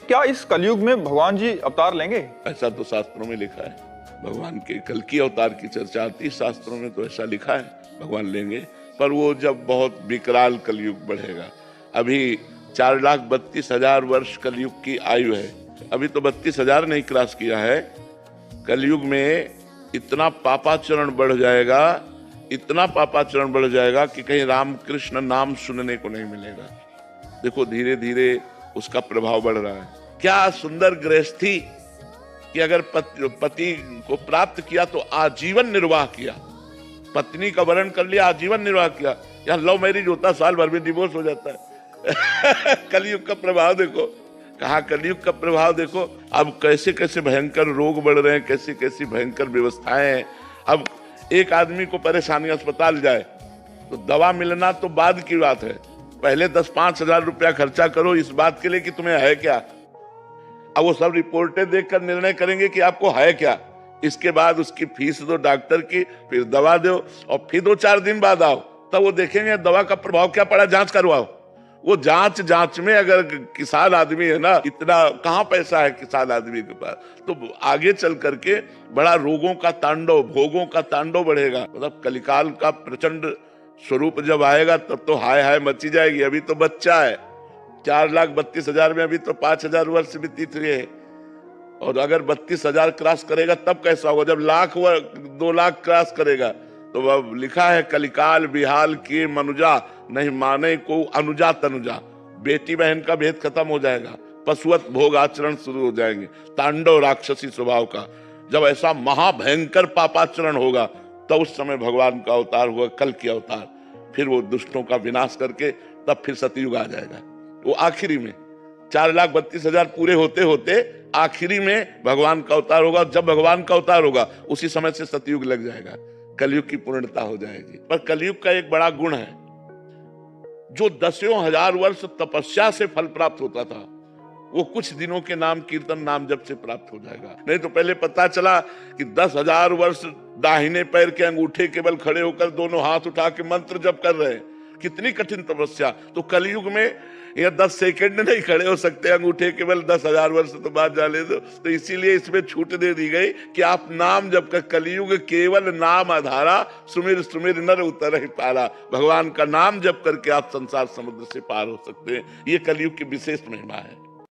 क्या इस कलयुग में भगवान जी अवतार लेंगे? ऐसा तो शास्त्रों में लिखा है। भगवान के कल की अवतार की चर्चा आती है शास्त्रों में, तो ऐसा लिखा है भगवान लेंगे, पर वो जब बहुत विकराल कलयुग बढ़ेगा। अभी 4,32,000 वर्ष कलयुग की आयु है, अभी तो 32,000 नहीं क्रॉस किया है। कलयुग में इतना पापाचरण बढ़ जाएगा, इतना पापाचरण बढ़ जाएगा कि कहीं रामकृष्ण नाम सुनने को नहीं मिलेगा। देखो धीरे धीरे उसका प्रभाव बढ़ रहा है। क्या सुंदर गृहस्थी कि अगर पति को प्राप्त किया तो आजीवन निर्वाह किया, पत्नी का वरण कर लिया, आजीवन निर्वाह किया। यहाँ लव मैरिज होता साल भर में डिवोर्स हो जाता है। कलयुग का प्रभाव देखो, कहा कलयुग का प्रभाव देखो। अब कैसे कैसे भयंकर रोग बढ़ रहे हैं, कैसी कैसी भयंकर व्यवस्थाएं हैं। अब एक आदमी को परेशानी, अस्पताल जाए तो दवा मिलना तो बाद की बात है, पहले 10-5 हजार रुपया खर्चा करो इस बात के लिए कि तुम्हें है क्या। अब वो सब रिपोर्टें देखकर निर्णय करेंगे कि आपको है क्या। इसके बाद उसकी फीस दो डॉक्टर की, फिर दवा दो, और फिर 2-4 दिन बाद आओ, तब वो देखेंगे दवा का प्रभाव क्या पड़ा, जांच करवाओ। वो जांच में अगर किसान आदमी है ना, इतना कहाँ पैसा है किसान आदमी के पास, तो आगे चल करके बड़ा रोगों का तांडव, भोगों का तांडव बढ़ेगा। मतलब कलिकाल का प्रचंड स्वरूप जब आएगा तब तो हाय हाय मची जाएगी। अभी तो बच्चा है, 4,32,000 में अभी तो 5,000 वर्ष बीत रहे हैं, और अगर 32,000 क्रॉस करेगा तब कैसा होगा, जब 2 लाख क्रॉस करेगा। तो अब लिखा है कलिकाल बिहाल के मनुजा, नहीं माने को अनुजा तनुजा। बेटी बहन का भेद खत्म हो जाएगा, पशुवत भोग आचरण शुरू हो जाएंगे, तांडव राक्षसी स्वभाव का। जब ऐसा महाभयंकर पापाचरण होगा तब उस समय भगवान का अवतार हुआ, कल की अवतार। फिर वो दुष्टों का विनाश करके तब फिर सतयुग आ जाएगा। वो आखिरी में 4,32,000 पूरे होते होते आखिरी में भगवान का अवतार होगा। जब भगवान का अवतार होगा उसी समय से सतयुग लग जाएगा, कलयुग की पूर्णता हो जाएगी। पर कलयुग का एक बड़ा गुण है, जो 10,000 वर्ष तपस्या से फल प्राप्त होता था वो कुछ दिनों के नाम कीर्तन नाम जप से प्राप्त हो जाएगा। नहीं तो पहले पता चला कि 10,000 वर्ष दाहिने पैर के अंगूठे केवल खड़े होकर दोनों हाथ उठा के मंत्र जप कर रहे हैं, कितनी कठिन तपस्या। तो कलयुग में ये 10 सेकंड नहीं खड़े हो सकते अंगूठे केवल, 10,000 वर्ष तो बाद जाने दो। तो इसीलिए इसमें छूट दे दी गई कि आप नाम जप कर, कलयुग केवल नाम आधारा, सुमिर सुमिर नर उतर ही पारा। भगवान का नाम जप करके आप संसार समुद्र से पार हो सकते हैं। ये कलयुग की विशेष महिमा है।